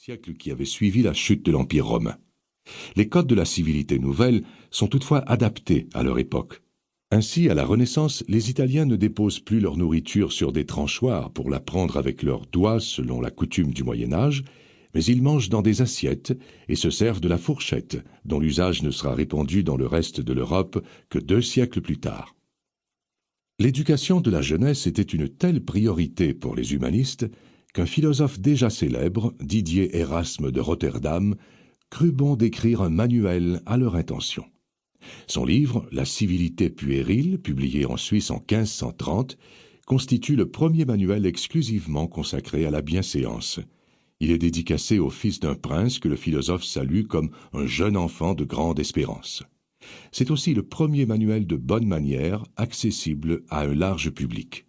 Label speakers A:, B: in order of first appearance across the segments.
A: siècle qui avait suivi la chute de l'Empire romain. Les codes de la civilité nouvelle sont toutefois adaptés à leur époque. Ainsi, à la Renaissance, les Italiens ne déposent plus leur nourriture sur des tranchoirs pour la prendre avec leurs doigts selon la coutume du Moyen Âge, mais ils mangent dans des assiettes et se servent de la fourchette, dont l'usage ne sera répandu dans le reste de l'Europe que 2 siècles plus tard. L'éducation de la jeunesse était une telle priorité pour les humanistes qu'un philosophe déjà célèbre, Didier Erasme de Rotterdam, crut bon d'écrire un manuel à leur intention. Son livre, La civilité puérile, publié en Suisse en 1530, constitue le premier manuel exclusivement consacré à la bienséance. Il est dédicacé au fils d'un prince que le philosophe salue comme un jeune enfant de grande espérance. C'est aussi le premier manuel de bonne manière accessible à un large public.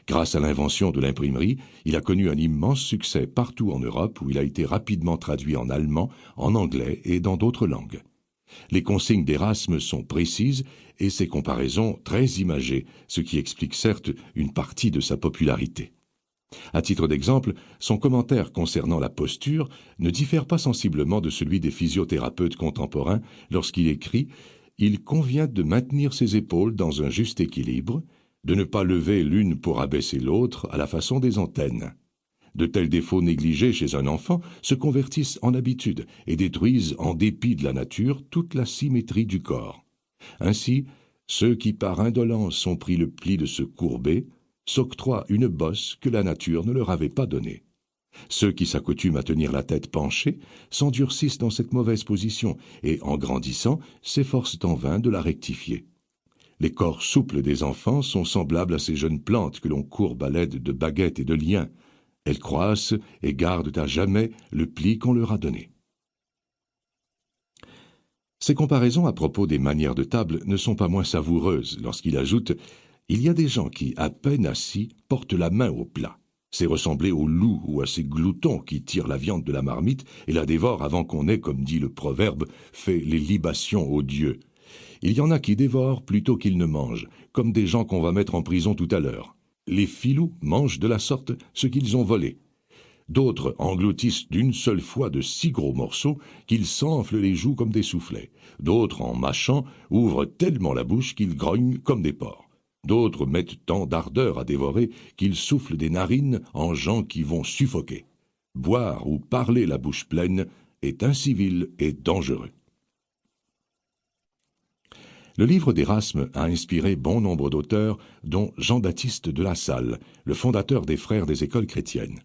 A: Grâce à l'invention de l'imprimerie, il a connu un immense succès partout en Europe où il a été rapidement traduit en allemand, en anglais et dans d'autres langues. Les consignes d'Erasme sont précises et ses comparaisons très imagées, ce qui explique certes une partie de sa popularité. À titre d'exemple, son commentaire concernant la posture ne diffère pas sensiblement de celui des physiothérapeutes contemporains lorsqu'il écrit « Il convient de maintenir ses épaules dans un juste équilibre, de ne pas lever l'une pour abaisser l'autre à la façon des antennes. De tels défauts négligés chez un enfant se convertissent en habitude et détruisent en dépit de la nature toute la symétrie du corps. Ainsi, ceux qui par indolence ont pris le pli de se courber s'octroient une bosse que la nature ne leur avait pas donnée. Ceux qui s'accoutument à tenir la tête penchée s'endurcissent dans cette mauvaise position et, en grandissant, s'efforcent en vain de la rectifier. Les corps souples des enfants sont semblables à ces jeunes plantes que l'on courbe à l'aide de baguettes et de liens. Elles croissent et gardent à jamais le pli qu'on leur a donné. » Ces comparaisons à propos des manières de table ne sont pas moins savoureuses lorsqu'il ajoute « Il y a des gens qui, à peine assis, portent la main au plat. C'est ressembler aux loups ou à ces gloutons qui tirent la viande de la marmite et la dévorent avant qu'on ait, comme dit le proverbe, fait les libations aux dieux. Il y en a qui dévorent plutôt qu'ils ne mangent, comme des gens qu'on va mettre en prison tout à l'heure. Les filous mangent de la sorte ce qu'ils ont volé. D'autres engloutissent d'une seule fois de si gros morceaux qu'ils s'enflent les joues comme des soufflets. D'autres, en mâchant, ouvrent tellement la bouche qu'ils grognent comme des porcs. D'autres mettent tant d'ardeur à dévorer qu'ils soufflent des narines en gens qui vont suffoquer. Boire ou parler la bouche pleine est incivil et dangereux. » Le livre d'Erasme a inspiré bon nombre d'auteurs, dont Jean-Baptiste de La Salle, le fondateur des Frères des écoles chrétiennes.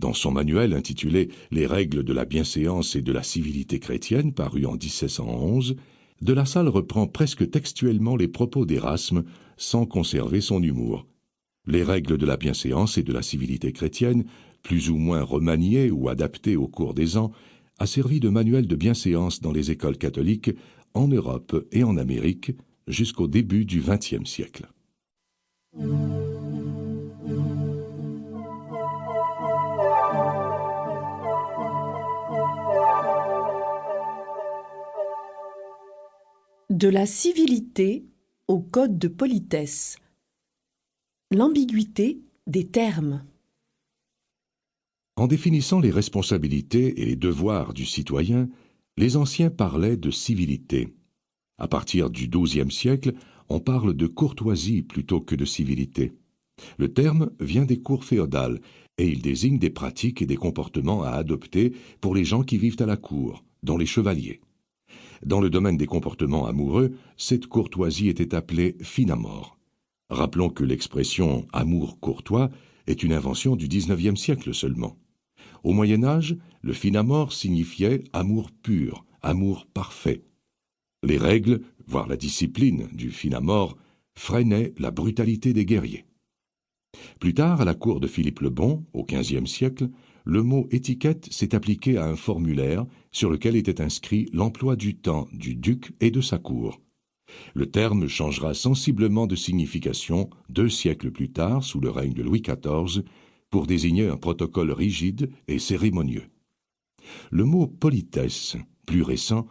A: Dans son manuel intitulé « Les règles de la bienséance et de la civilité chrétienne » paru en 1711, de La Salle reprend presque textuellement les propos d'Erasme sans conserver son humour. Les règles de la bienséance et de la civilité chrétienne, plus ou moins remaniées ou adaptées au cours des ans, a servi de manuel de bienséance dans les écoles catholiques en Europe et en Amérique jusqu'au début du XXe siècle.
B: De la civilité au code de politesse. L'ambiguïté des termes.
A: En définissant les responsabilités et les devoirs du citoyen, les anciens parlaient de civilité. À partir du XIIe siècle, on parle de courtoisie plutôt que de civilité. Le terme vient des cours féodales et il désigne des pratiques et des comportements à adopter pour les gens qui vivent à la cour, dont les chevaliers. Dans le domaine des comportements amoureux, cette courtoisie était appelée finamore. Rappelons que l'expression « amour courtois » est une invention du XIXe siècle seulement. Au Moyen Âge, le finamore signifiait amour pur, amour parfait. Les règles, voire la discipline du finamore, freinaient la brutalité des guerriers. Plus tard, à la cour de Philippe le Bon, au XVe siècle, le mot étiquette s'est appliqué à un formulaire sur lequel était inscrit l'emploi du temps du duc et de sa cour. Le terme changera sensiblement de signification 2 siècles plus tard, sous le règne de Louis XIV, pour désigner un protocole rigide et cérémonieux. Le mot politesse, plus récent,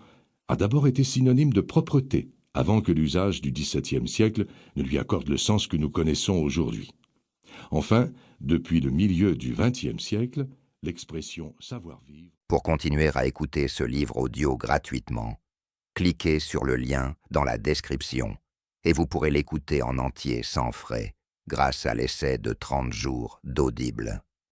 A: a d'abord été synonyme de propreté, avant que l'usage du XVIIe siècle ne lui accorde le sens que nous connaissons aujourd'hui. Enfin, depuis le milieu du XXe siècle, l'expression savoir-vivre.
C: Pour continuer à écouter ce livre audio gratuitement, cliquez sur le lien dans la description et vous pourrez l'écouter en entier sans frais grâce à l'essai de 30 jours d'Audible.